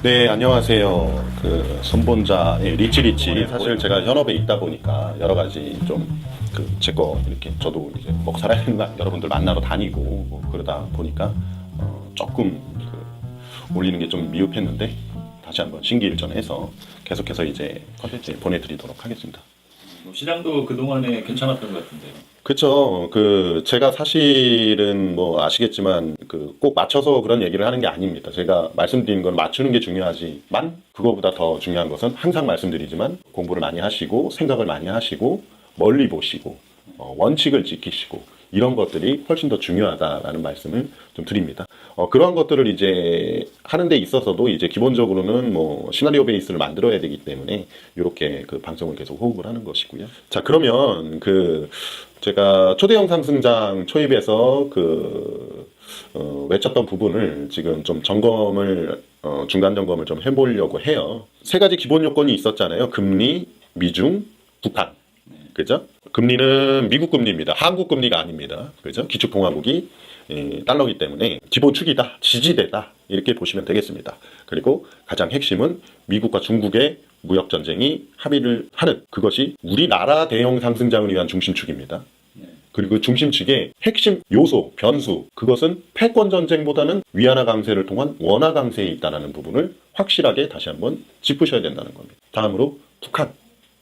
네, 안녕하세요. 그 선본자의 리치. 사실 제가 현업에 있다 보니까 여러 가지 좀 제 거 이렇게 저도 이제 먹고 살아야 된다. 여러분들 만나러 다니고 뭐 그러다 보니까 조금 올리는 게 좀 미흡했는데 다시 한번 신기일전해서 계속해서 이제 컨텐츠 보내드리도록 하겠습니다. 시장도 그동안에 괜찮았던 것 같은데요. 그쵸. 제가 사실은 뭐 아시겠지만, 꼭 맞춰서 그런 얘기를 하는 게 아닙니다. 제가 말씀드리는 건 맞추는 게 중요하지만, 그거보다 더 중요한 것은 항상 말씀드리지만, 공부를 많이 하시고, 생각을 많이 하시고, 멀리 보시고, 원칙을 지키시고, 이런 것들이 훨씬 더 중요하다라는 말씀을 좀 드립니다. 그런 것들을 이제 하는 데 있어서도 이제 기본적으로는 뭐 시나리오 베이스를 만들어야 되기 때문에 이렇게 방송을 계속 호흡을 하는 것이고요. 자, 그러면 제가 초대형 상승장 초입에서 외쳤던 부분을 지금 좀 점검을 중간 점검을 좀 해보려고 해요. 세 가지 기본 요건이 있었잖아요. 금리, 미중, 북한. 그죠? 금리는 미국 금리입니다. 한국 금리가 아닙니다. 그죠? 기축통화국이 달러기 때문에 기본축이다, 지지대다 이렇게 보시면 되겠습니다. 그리고 가장 핵심은 미국과 중국의 무역 전쟁이 합의를 하는 그것이 우리나라 대형 상승장을 위한 중심축입니다. 그리고 중심축의 핵심 요소, 변수, 그것은 패권 전쟁보다는 위안화 강세를 통한 원화 강세에 있다는 부분을 확실하게 다시 한번 짚으셔야 된다는 겁니다. 다음으로 북한,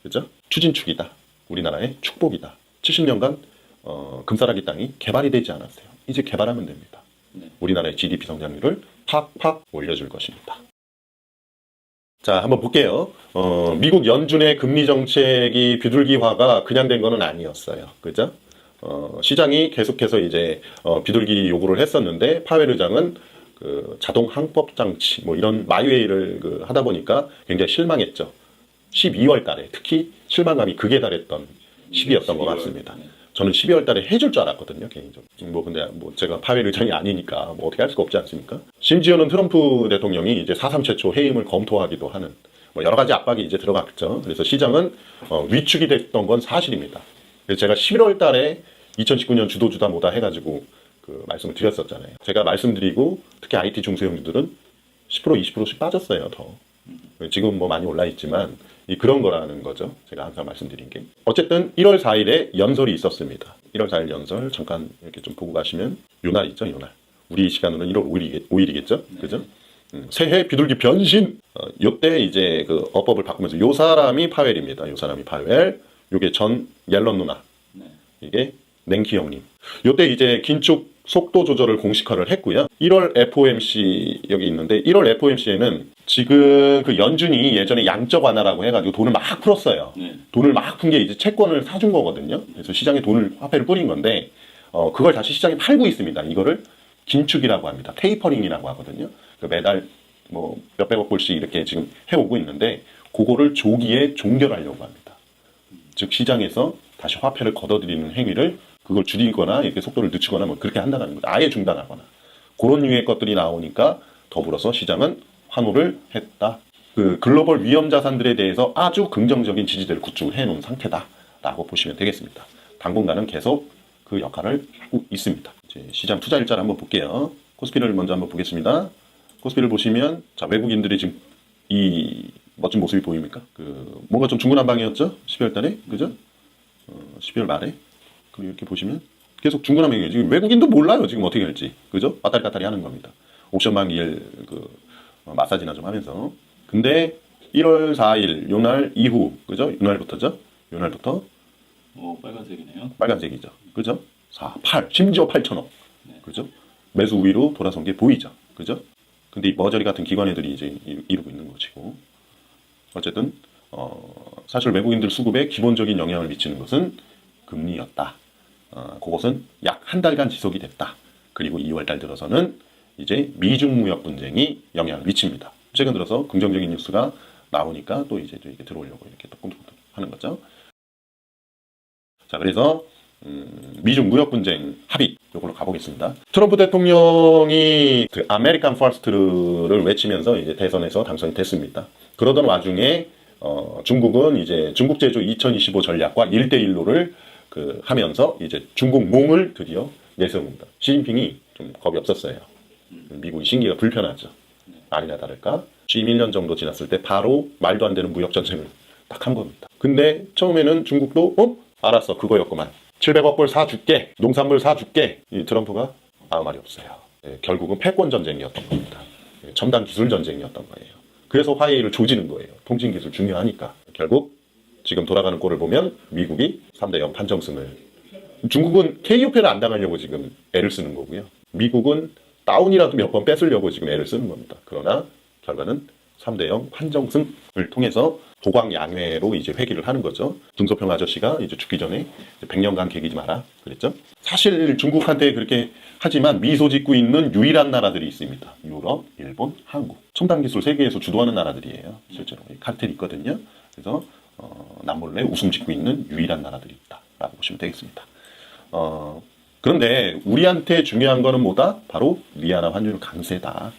그죠? 추진축이다. 우리나라의 축복이다. 70년간 금싸라기 땅이 개발이 되지 않았어요. 이제 개발하면 됩니다. 우리나라의 GDP 성장률을 팍팍 올려줄 것입니다. 자, 한번 볼게요. 미국 연준의 금리 정책이 비둘기화가 그냥 된 거는 아니었어요. 그죠? 시장이 계속해서 이제 비둘기 요구를 했었는데 파웰 의장은 자동 항법 장치 뭐 이런 마이웨이를 하다 보니까 굉장히 실망했죠. 12월 달에 특히 실망감이 극에 달했던 시기였던 것 같습니다. 저는 12월 달에 해줄 줄 알았거든요, 개인적으로. 근데 제가 파웰 의장이 아니니까 어떻게 할 수가 없지 않습니까? 심지어는 트럼프 대통령이 이제 4.3 최초 해임을 검토하기도 하는 여러 가지 압박이 이제 들어갔죠. 그래서 시장은 위축이 됐던 건 사실입니다. 그래서 제가 11월 달에 2019년 주도주다 뭐다 해가지고 말씀을 드렸었잖아요. 제가 말씀드리고 특히 IT 중소형주들은 10% 20%씩 빠졌어요, 더. 지금 뭐 많이 올라 있지만 그런 거라는 거죠. 제가 항상 말씀드린 게. 어쨌든 1월 4일에 연설이 있었습니다. 1월 4일 연설 잠깐 이렇게 좀 보고 가시면 요날 있죠, 요날. 우리 시간으로는 1월 5일이겠죠, 그죠? 새해 비둘기 변신. 요때 이제 어법을 바꾸면서 요 사람이 파웰입니다. 요 사람이 파웰. 요게 전 옐런 누나. 이게 냉키 형님. 요때 이제 긴축 속도 조절을 공식화를 했고요. 1월 FOMC 여기 있는데 1월 FOMC에는 지금 연준이 예전에 양적 완화라고 해가지고 돈을 막 풀었어요. 돈을 막 푼 게 이제 채권을 사준 거거든요. 그래서 시장에 화폐를 뿌린 건데 그걸 다시 시장에 팔고 있습니다. 이거를 긴축이라고 합니다. 테이퍼링이라고 하거든요. 매달 뭐 몇백억 불씩 이렇게 지금 해오고 있는데 그거를 조기에 종결하려고 합니다. 즉 시장에서 다시 화폐를 걷어들이는 행위를 그걸 줄이거나 이렇게 속도를 늦추거나 뭐 그렇게 한다는 거죠. 아예 중단하거나. 그런 유의 것들이 나오니까 더불어서 시장은 환호를 했다. 글로벌 위험 자산들에 대해서 아주 긍정적인 지지대를 구축을 해놓은 상태다라고 보시면 되겠습니다. 당분간은 계속 그 역할을 하고 있습니다. 이제 시장 투자 일자를 한번 볼게요. 코스피를 먼저 한번 보겠습니다. 코스피를 보시면 자, 외국인들이 지금 이 멋진 모습이 보입니까? 뭔가 좀 중구난방이었죠? 12월 달에, 그죠? 12월 말에. 그리고 이렇게 보시면 계속 중구난방이에요. 지금 외국인도 몰라요. 지금 어떻게 할지. 그죠? 왔다리 갔다리 하는 겁니다. 옵션 만기일 마사지나 좀 하면서. 근데 1월 4일 요날 이후, 그죠? 요날부터죠? 요날부터 빨간색이네요. 빨간색이죠. 그죠? 4, 8, 심지어 8천억. 그죠? 매수 우위로 돌아선 게 보이죠. 그죠? 근데 이 머저리 같은 기관애들이 이제 이루고 있는 것이고. 어쨌든 사실 외국인들 수급에 기본적인 영향을 미치는 것은 금리였다. 그것은 약 한 달간 지속이 됐다. 그리고 2월 달 들어서는 이제 미중 무역 분쟁이 영향을 미칩니다. 최근 들어서 긍정적인 뉴스가 나오니까 또 이제 이렇게 들어오려고 이렇게 또 꼼꼼히 하는 거죠. 자, 그래서 미중 무역 분쟁 합의 이걸로 가보겠습니다. 트럼프 대통령이 아메리칸 퍼스트를 외치면서 이제 대선에서 당선이 됐습니다. 그러던 와중에 중국은 이제 중국 제조 2025 전략과 1대1로를 하면서 이제 중국몽을 드디어 내세웁니다. 시진핑이 좀 겁이 없었어요. 미국이 신기가 불편하죠. 아니나 다를까 취임 1년 정도 지났을 때 바로 말도 안 되는 무역 전쟁을 딱 한 겁니다. 근데 처음에는 중국도 알았어 그거였구만. 700억 불 사줄게. 농산물 사줄게. 이 트럼프가 아무 말이 없어요. 결국은 패권 전쟁이었던 겁니다. 첨단 기술 전쟁이었던 거예요. 그래서 화해를 조지는 거예요. 통신 기술 중요하니까. 결국 지금 돌아가는 꼴을 보면 미국이 3대0 판정승을. 중국은 KU패를 안 당하려고 지금 애를 쓰는 거고요. 미국은 다운이라도 몇 번 뺏으려고 지금 애를 쓰는 겁니다. 그러나 결과는 3대0 판정승을 통해서 도광양회로 이제 회귀를 하는 거죠. 등소평 아저씨가 이제 죽기 전에 100년간 개기지 마라 그랬죠. 사실 중국한테 그렇게 하지만 미소 짓고 있는 유일한 나라들이 있습니다. 유럽, 일본, 한국. 첨단 기술 세계에서 주도하는 나라들이에요. 실제로 카르텔이 있거든요. 그래서 남몰래 웃음 짓고 있는 유일한 나라들이 있다라고 보시면 되겠습니다. 그런데 우리한테 중요한 거는 뭐다? 바로 위안화 환율 강세다.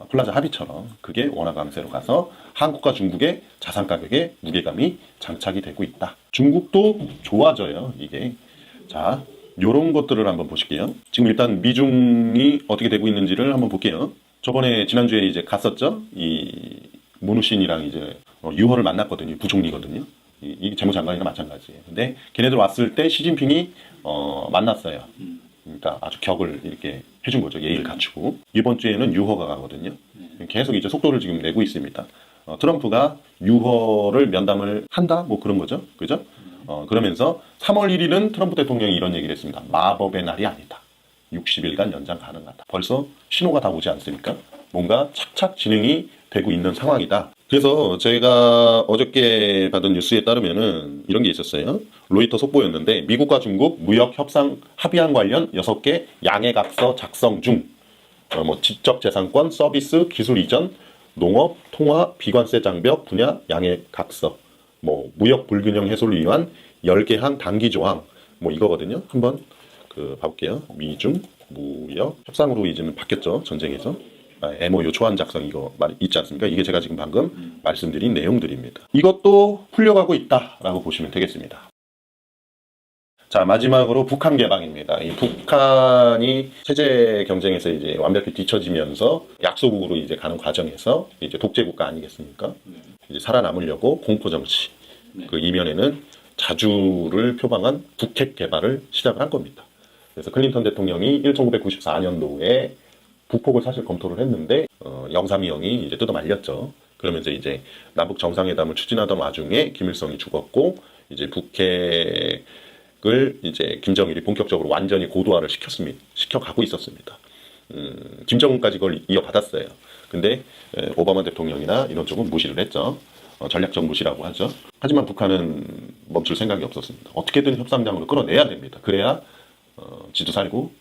플라자 합의처럼 그게 원화 강세로 가서 한국과 중국의 자산 가격에 무게감이 장착이 되고 있다. 중국도 좋아져요, 이게. 자, 요런 것들을 한번 보실게요. 지금 일단 미중이 어떻게 되고 있는지를 한번 볼게요. 저번에 지난주에 이제 갔었죠? 이 문우신이랑 이제 유허를 만났거든요. 부총리거든요. 이 재무장관이랑 마찬가지예요. 근데 걔네들 왔을 때 시진핑이 만났어요. 그러니까 아주 격을 이렇게 해준 거죠. 예의를 갖추고. 이번 주에는 유허가 가거든요. 계속 이제 속도를 지금 내고 있습니다. 트럼프가 유허를 면담을 한다? 뭐 그런 거죠. 그죠? 그러면서 3월 1일은 트럼프 대통령이 이런 얘기를 했습니다. 마법의 날이 아니다. 60일간 연장 가능하다. 벌써 신호가 다 오지 않습니까? 뭔가 착착 진행이 되고 있는 상황이다. 그래서 제가 어저께 받은 뉴스에 따르면은 이런 게 있었어요. 로이터 속보였는데 미국과 중국 무역 협상 합의안 관련 6개 양해각서 작성 중 지적재산권, 서비스, 기술 이전, 농업, 통화, 비관세 장벽 분야 양해각서, 무역 불균형 해소를 위한 10개항 단기 조항 이거거든요. 한번 봐볼게요. 미중 무역 협상으로 이제는 바뀌었죠. 전쟁에서. MOU 초안 작성 이거 있지 않습니까? 이게 제가 지금 방금 말씀드린 내용들입니다. 이것도 풀려가고 있다라고 보시면 되겠습니다. 자, 마지막으로 북한 개방입니다. 이 북한이 세계 경쟁에서 이제 완벽히 뒤처지면서 약소국으로 이제 가는 과정에서 이제 독재 국가 아니겠습니까? 이제 살아남으려고 공포 정치. 그 이면에는 자주를 표방한 북핵 개발을 시작을 한 겁니다. 그래서 클린턴 대통령이 1994년도에 북폭을 사실 검토를 했는데 영삼위형이 이제 뜯어 말렸죠. 그러면서 이제 남북 정상회담을 추진하던 와중에 김일성이 죽었고 이제 북핵을 이제 김정일이 본격적으로 완전히 고도화를 시켜가고 있었습니다. 김정은까지 그걸 이어받았어요. 근데 오바마 대통령이나 이런 쪽은 무시를 했죠. 전략적 무시라고 하죠. 하지만 북한은 멈출 생각이 없었습니다. 어떻게든 협상장으로 끌어내야 됩니다. 그래야 지도 살고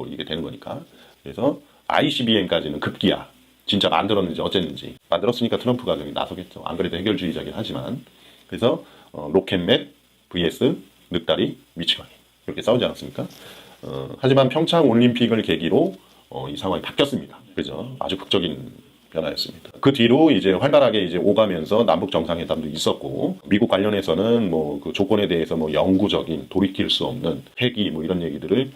이게 되는 거니까. 그래서 ICBM까지는 급기야. 진짜 만들었는지 어쨌는지. 만들었으니까 트럼프가 여기 나서겠죠. 안 그래도 해결주의자긴 하지만. 그래서 로켓맨 vs 늑다리 미치광이 이렇게 싸우지 않았습니까? 하지만 평창 올림픽을 계기로 이 상황이 바뀌었습니다. 그죠? 아주 극적인 변화였습니다. 그 뒤로 이제 활발하게 이제 오가면서 남북 정상회담도 있었고 미국 관련해서는 그 조건에 대해서 영구적인 돌이킬 수 없는 폐기 이런 얘기들을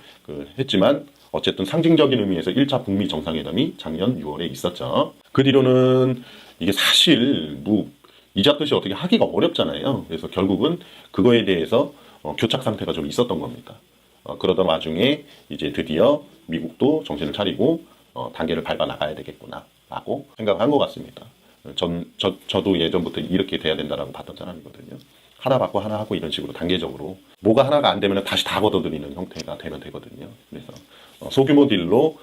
했지만 어쨌든 상징적인 의미에서 1차 북미 정상회담이 작년 6월에 있었죠. 그 뒤로는 이게 사실 이잡듯이 어떻게 하기가 어렵잖아요. 그래서 결국은 그거에 대해서 교착 상태가 좀 있었던 겁니다. 그러던 와중에 이제 드디어 미국도 정신을 차리고 단계를 밟아 나가야 되겠구나라고 생각을 한 것 같습니다. 저도 예전부터 이렇게 돼야 된다라고 봤던 사람이거든요. 하나 받고 하나 하고 이런 식으로 단계적으로 뭐가 하나가 안 되면 다시 다 걷어들이는 형태가 되면 되거든요. 그래서 소규모 딜로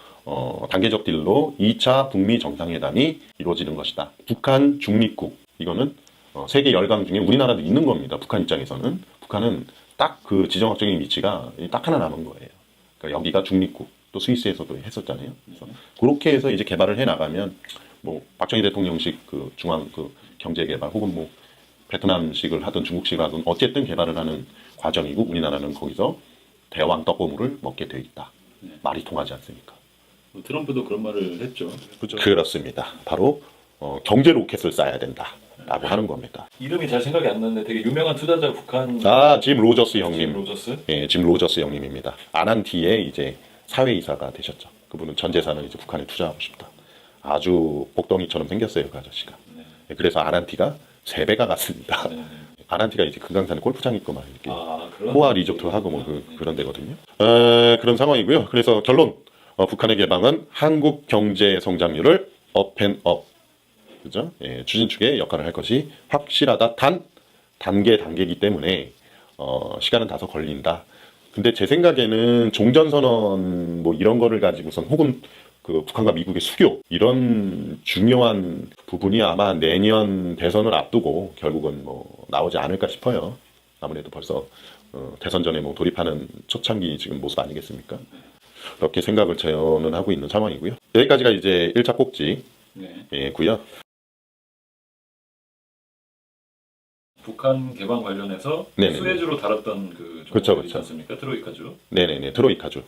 단계적 딜로 2차 북미 정상회담이 이루어지는 것이다. 북한 중립국 이거는 세계 열강 중에 우리나라도 있는 겁니다. 북한 입장에서는 북한은 딱 그 지정학적인 위치가 딱 하나 남은 거예요. 그러니까 여기가 중립국 또 스위스에서도 했었잖아요. 그래서 그렇게 해서 이제 개발을 해 나가면 박정희 대통령식 그 중앙 그 경제 개발 혹은 베트남식을 하든 중국식을 하든 어쨌든 개발을 하는 과정이고 우리나라는 거기서 대왕 떡고물을 먹게 돼 있다. 말이 통하지 않습니까? 트럼프도 그런 말을 했죠. 그렇습니다. 바로 경제 로켓을 쏴야 된다라고 하는 겁니다. 이름이 잘 생각이 안 나는데 되게 유명한 투자자 북한. 짐 로저스 형님. 짐 로저스? 예, 짐 로저스 형님입니다. 아난티의 이제 사회이사가 되셨죠. 그분은 전 재산을 이제 북한에 투자하고 싶다. 아주 복덩이처럼 생겼어요, 그 아저씨가. 네. 그래서 아란티가 3배가 갔습니다. 네. 아란티가 이제 금강산에 골프장 있고 막 이렇게 그런 호화 리조트 하고 뭐 그런 데거든요. 그런 상황이고요. 그래서 결론, 북한의 개방은 한국 경제 성장률을 업앤업, 그죠? 예, 추진축의 역할을 할 것이 확실하다. 단 단계이기 때문에 시간은 다소 걸린다. 근데 제 생각에는 종전선언 뭐 이런 거를 가지고선 혹은 그 북한과 미국의 수교 이런 중요한 부분이 아마 내년 대선을 앞두고 결국은 뭐 나오지 않을까 싶어요. 아무래도 벌써 대선 전에 뭐 돌입하는 초창기 지금 모습 아니겠습니까? 그렇게 생각을 저는 하고 있는 상황이고요. 여기까지가 이제 1차 꼭지고요. 북한 개방 관련해서 네네네. 수혜주로 다뤘던 그 그쵸, 종목이 그쵸. 있지 않습니까? 트로이카주. 네네네, 트로이카주.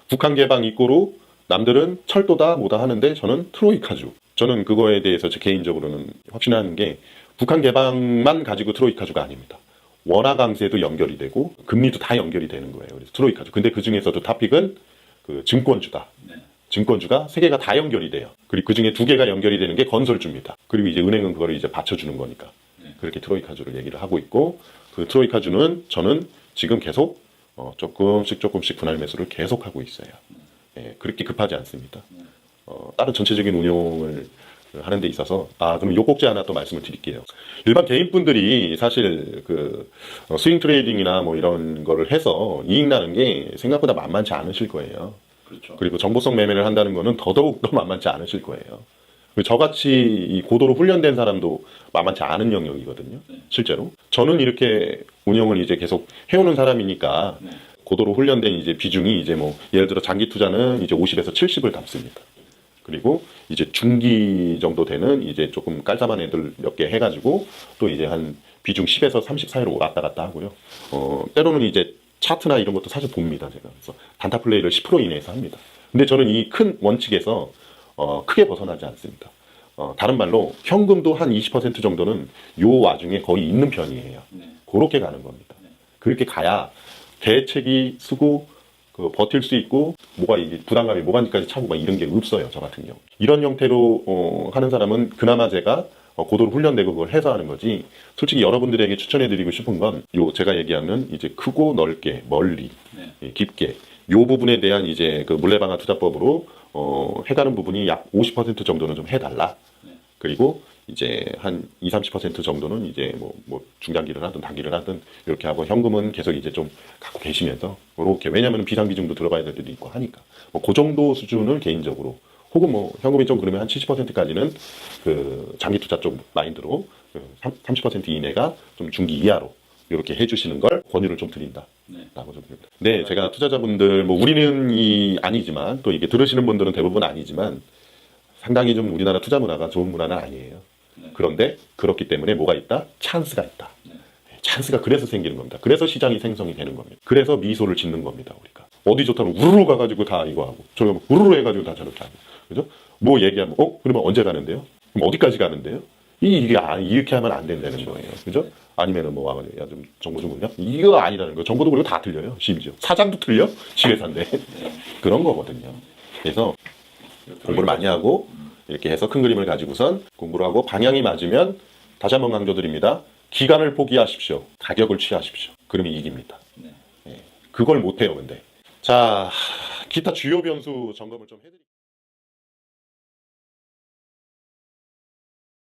북한 개방 입고로 남들은 철도다 뭐다 하는데 저는 트로이카주. 저는 그거에 대해서 제 개인적으로는 확신하는 게 북한 개방만 가지고 트로이카주가 아닙니다. 원화 강세도 연결이 되고 금리도 다 연결이 되는 거예요. 그래서 트로이카주. 근데 그 중에서도 탑픽은 그 증권주다. 네. 증권주가 3개가 다 연결이 돼요. 그리고 그 중에 2개가 연결이 되는 게 건설주입니다. 그리고 이제 은행은 그거를 이제 받쳐주는 거니까. 그렇게 트로이카주를 얘기를 하고 있고, 그 트로이카주는 저는 지금 계속 조금씩 분할 매수를 계속 하고 있어요. 예, 그렇게 급하지 않습니다. 다른 전체적인 운용을 하는 데 있어서 그럼 요 꼭지 하나 또 말씀을 드릴게요. 일반 개인분들이 사실 그 스윙 트레이딩이나 뭐 이런 거를 해서 이익 나는 게 생각보다 만만치 않으실 거예요. 그렇죠. 그리고 정보성 매매를 한다는 거는 더더욱 더 만만치 않으실 거예요. 저같이 이 고도로 훈련된 사람도 만만치 않은 영역이거든요. 실제로. 저는 이렇게 운영을 이제 계속 해오는 사람이니까 고도로 훈련된 이제 비중이 이제 뭐 예를 들어 장기 투자는 이제 50에서 70을 담습니다. 그리고 이제 중기 정도 되는 이제 조금 깔쌈한 애들 몇 개 해가지고 또 이제 한 비중 10에서 30 사이로 왔다 갔다 하고요. 때로는 이제 차트나 이런 것도 사실 봅니다, 제가. 그래서 단타 플레이를 10% 이내에서 합니다. 근데 저는 이 큰 원칙에서 크게 벗어나지 않습니다. 다른 말로 현금도 한 20% 정도는 요 와중에 거의 있는 편이에요. 그렇게 가는 겁니다. 그렇게 가야 대책이 쓰고 버틸 수 있고 뭐가 이게 부담감이 모가지까지 차고 막 이런 게 없어요, 저 같은 경우. 이런 형태로 하는 사람은 그나마 제가 고도로 훈련되고 그걸 해서 하는 거지. 솔직히 여러분들에게 추천해드리고 싶은 건 요 제가 얘기하는 이제 크고 넓게 멀리 깊게 요 부분에 대한 이제 그 물레방아 투자법으로 해가는 부분이 약 50% 정도는 좀 해달라. 그리고 이제 한 20-30% 정도는 이제 뭐 중단기를 하든 단기를 하든 이렇게 하고 현금은 계속 이제 좀 갖고 계시면서 이렇게 왜냐하면 비상비중도 들어가야 될 때도 있고 하니까 그 정도 수준을 개인적으로 혹은 뭐 현금이 좀 그러면 한 70%까지는 그 장기 투자 쪽 마인드로 30% 이내가 좀 중기 이하로 이렇게 해주시는 걸 권유를 좀 드린다. 라고 좀 드립니다. 네, 제가 투자자분들 뭐 우리는 아니지만 또 이게 들으시는 분들은 대부분 아니지만 상당히 좀 우리나라 투자 문화가 좋은 문화는 아니에요. 그런데 그렇기 때문에 뭐가 있다? 찬스가 있다. 찬스가 그래서 생기는 겁니다. 그래서 시장이 생성이 되는 겁니다. 그래서 미소를 짓는 겁니다, 우리가. 어디 좋다면 우르르 가가지고 다 이거 하고 저거 우르르 해가지고 다 저렇게 하고 그죠? 뭐 얘기하면 그러면 언제 가는데요? 그럼 어디까지 가는데요? 이게 이렇게 하면 안 된다는 거예요. 그죠? 아니면은 뭐 와가지고 야 좀 정보 좀 보냐? 이거 아니라는 거. 정보도 그리고 다 틀려요. 심지어 사장도 틀려. 지회사인데 그런 거거든요. 그래서 공부를 많이 하고 이렇게 해서 큰 그림을 가지고선 공부를 하고 방향이 맞으면 다시 한번 강조드립니다. 기간을 포기하십시오. 가격을 취하십시오. 그러면 이깁니다. 그걸 못해요, 근데. 자, 기타 주요 변수 점검을 좀 해드릴게요.